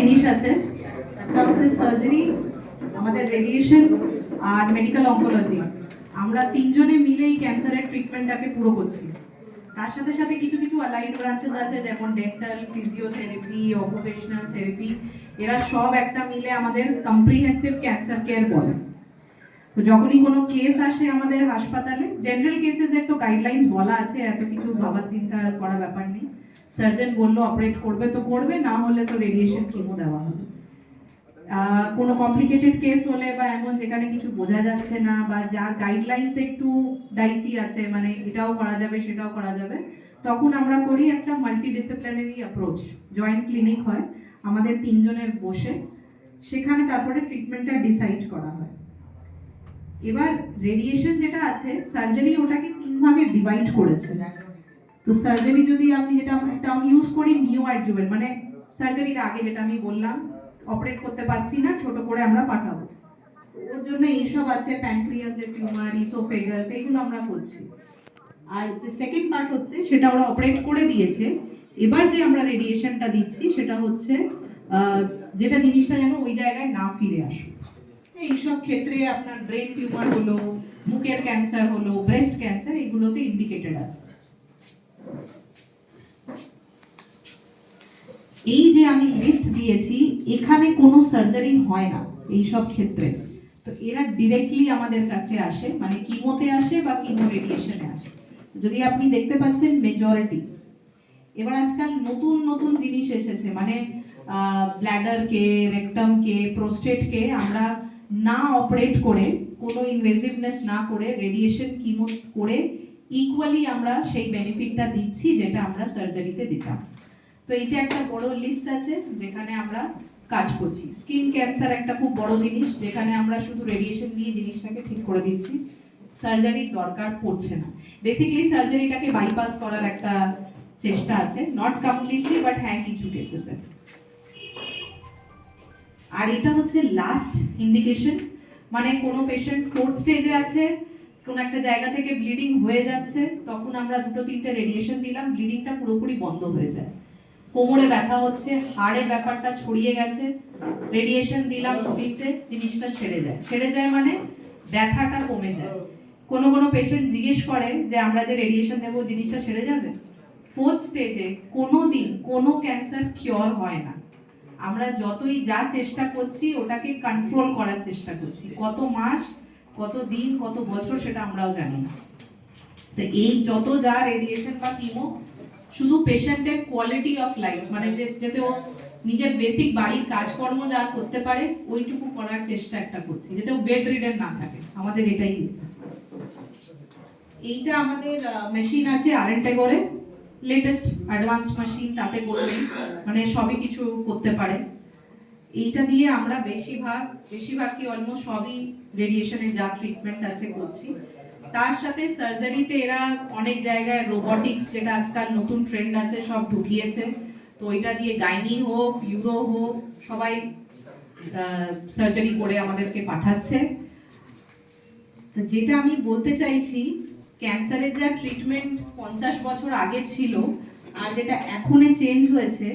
জিনিস আছে, একটা হচ্ছে সার্জারি, আমাদের রেডিয়েশন আর মেডিকেল অঙ্কোলজি। আমরা তিনজনে মিলেই ক্যান্সারের ট্রিটমেন্টটাকে পুরো করছি। তার সাথে সাথে কিছু কিছু অ্যালাইড ব্রাঞ্চেস আছে, যেমন ডেন্টাল, ফিজিওথেরাপি, অকুপেশনাল থেরাপি। এরা সব একটা মিলে আমাদের কম্প্রিহেন্সিভ ক্যান্সার কেয়ার বলে। তো যখনই কোনো কেস আসে আমাদের হাসপাতালে, জেনারেল কেসেসের তো গাইডলাইন্স বলা আছে, এত কিছু ভাবা চিন্তা করা ব্যাপার নেই। সার্জন বললো অপারেট করবে তো করবে, না হলে তো রেডিয়েশন কিমো দেওয়া হবে। কোনো কমপ্লিকেটেড কেস হলে বা এমন যেখানে কিছু বোঝা যাচ্ছে না, বা যার গাইডলাইন্স একটু ডাইসি আছে, মানে এটাও করা যাবে সেটাও করা যাবে, তখন আমরা করি একটা মাল্টিডিসিপ্লিনারি অ্যাপ্রোচ। জয়েন্ট ক্লিনিক হয় আমাদের তিনজনের বসে, সেখানে তারপরে ট্রিটমেন্টটা ডিসাইড করা হয়। এবার রেডিয়েশন যেটা আছে, সার্জারি ওটাকে 3 ভাগে ডিভাইড করেছে। তো সার্জারি যদি আপনি যেটা টার্ম ইউজ করি নিও অ্যাডজুভেন্ট, মানে সার্জারির আগে যেটা আমি বললাম, অপারেট করতে পারছি না, ছোট করে আমরা পাঠাবো, ওর জন্য এইসব আছে, প্যানক্রিয়াসের টিউমার, ইসোফেগাস, এইগুলো আমরা করছি। আর যে সেকেন্ড পার্ট হচ্ছে, সেটা ওরা অপারেট করে দিয়েছে, এবার যে আমরা রেডিয়েশনটা দিচ্ছি সেটা হচ্ছে যেটা জিনিসটা যেন ওই জায়গায় না ফিরে আসে। এইসব ক্ষেত্রে আপনার ব্রেন টিউমার হলো, মুখের ক্যান্সার হলো, ব্রেস্ট ক্যান্সার, এগুলোতে ইন্ডিকেটেড আছে। এই যে আমি লিস্ট দিয়েছি, এখানে কোনো সার্জারি হয় না এই সব ক্ষেত্রে। তো এরা ডিরেক্টলি আমাদের কাছে আসে, মানে কিমোতে আসে বা কিমো রেডিয়েশনে আসে। যদি আপনি দেখতে পাচ্ছেন মেজরিটি। এবার আজকাল নতুন নতুন জিনিস এসেছে, মানে ব্ল্যাডারকে, রেকটামকে, প্রোস্টেটকে আমরা না অপারেট করে, কোনো ইনভেসিভনেস না করে, রেডিয়েশন কিমো করে ইকুয়ালি আমরা সেই বেনিফিটটা দিচ্ছি যেটা আমরা সার্জারিতে দিতাম। তো এইটা একটা বড় লিস্ট আছে যেখানে আমরা কাজ করছি। স্কিন ক্যান্সার একটা খুব বড় জিনিস, যেখানে আমরা শুধু রেডিয়েশন দিয়ে জিনিসটাকে ঠিক করে দিচ্ছি, সার্জারির দরকার পড়ছে না। বেসিক্যালি সার্জারিটাকে বাইপাস করার একটা চেষ্টা আছে, নট কমপ্লিটলি, বাট হ্যাঁ কিছু কেসেসে। আর এটা হচ্ছে লাস্ট ইন্ডিকেশন, মানে কোনো পেশেন্ট 4th স্টেজে আছে, কোন একটা জায়গা থেকে ব্লিডিং হয়ে যাচ্ছে, তখন আমরা 2-3টে রেডিয়েশন দিলাম, ব্লিডিংটা পুরোপুরি বন্ধ হয়ে যায়। কোমরে ব্যথা হচ্ছে, হাড়ে ব্যাপারটা ছড়িয়ে গেছে, রেডিয়েশন দিলাম 2-3টে, জিনিসটা সেরে যায় মানে ব্যথাটা কমে যায়। কোনো কোনো পেশেন্ট জিজ্ঞেস করে যে আমরা যে রেডিয়েশন দেবো জিনিসটা সেরে যাবে। 4th স্টেজে কোনোদিন কোনো ক্যান্সার কিওর হয় না। আমরা যতই যা চেষ্টা করছি ওটাকে কন্ট্রোল করার চেষ্টা করছি, কত মাস, কত দিন, কত বছর সেটা আমরাও জানি না। তো এই যত যা রেডিয়েশন বা কিমো, শুধু পেশেন্টের কোয়ালিটি অফ লাইফ, মানে যাতে ও নিজের বেসিক বাড়ির কাজকর্ম যা করতে পারে ওইটুকু করার চেষ্টা একটা করছি, যাতে ও বেড রিডেন না থাকে, আমাদের এটাই। এইটা আমাদের মেশিন আছে আরএনটেগরে, লেটেস্ট অ্যাডভান্সড মেশিন, তাতে কোনো নেই, মানে সবই কিছু করতে পারে। এইটা দিয়ে আমরা বেশিরভাগ কি অলমোস্ট সবই রেডিয়েশনের যা ট্রিটমেন্ট আছে করছি। তার সাথে সার্জারিতে এরা অনেক জায়গায় রোবোটিক্স, যেটা আজকাল নতুন ট্রেন্ড আছে, সব ঢুকিয়েছে। তো এটা দিয়ে গাইনি হোক, ইউরো হোক, সবাই সার্জারি করে আমাদেরকে পাঠাচ্ছে। তো যেটা আমি বলতে চাইছি, ক্যান্সারের যা ট্রিটমেন্ট 50 বছর আগে ছিল আর যেটা এখনে চেঞ্জ হয়েছে,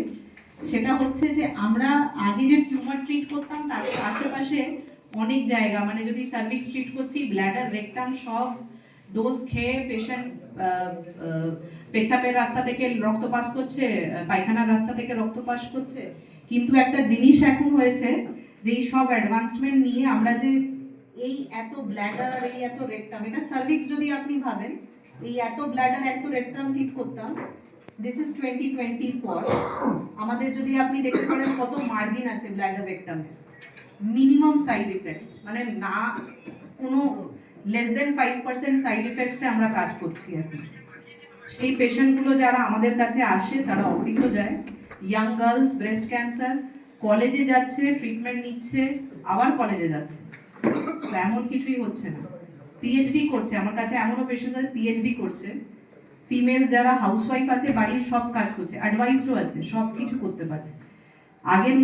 সেটা হচ্ছে যে আমরা আগে যে টিউমার ট্রিট করতাম তার আশেপাশে অনেক জায়গা, মানে যদি সার্ভিক্স ট্রিট করছি, ব্ল্যাডার, রেকটাম, সব ডোজ খেয়ে পেশেন্ট পেছাপের রাস্তা থেকে রক্ত পাস করছে, পায়খানার রাস্তা থেকে রক্ত পাস করছে। কিন্তু একটা জিনিস এখন হয়েছে যে এই সব অ্যাডভান্সমেন্ট নিয়ে আমরা যে এই এত ব্ল্যাডার, এই এত রেকটাম, এটা সার্ভিক্স যদি আপনি ভাবেন, এই এত ব্ল্যাডার, এত রেকটাম ট্রিট করতাম, দিস ইজ 2020 পর। আমাদের যদি আপনি দেখতে পারেন কত মার্জিন আছে ব্ল্যাডার, রেকটামে, মিনিমাম সাইড ইফেক্টস, মানে না কোনো লেস দেন 5% সাইড ইফেক্টসে আমরা কাজ করছি এখন। সেই পেশেন্টগুলো যারা আমাদের কাছে আসে তারা অফিসও যায়, ইয়াং গার্লস, ব্রেস্ট ক্যান্সার, কলেজে যাচ্ছে, ট্রিটমেন্ট নিচ্ছে, আবার কলেজে যাচ্ছে, এমন কিছুই হচ্ছে না। পিএইচডি করছে, আমার কাছে এমনও পেশেন্ট আছে পিএইচডি করছে, ফিমেল যারা হাউসওয়াইফ আছে বাড়ির সব কাজ করছে, অ্যাডভাইসডও আছে, সব কিছু করতে পারছে। আগের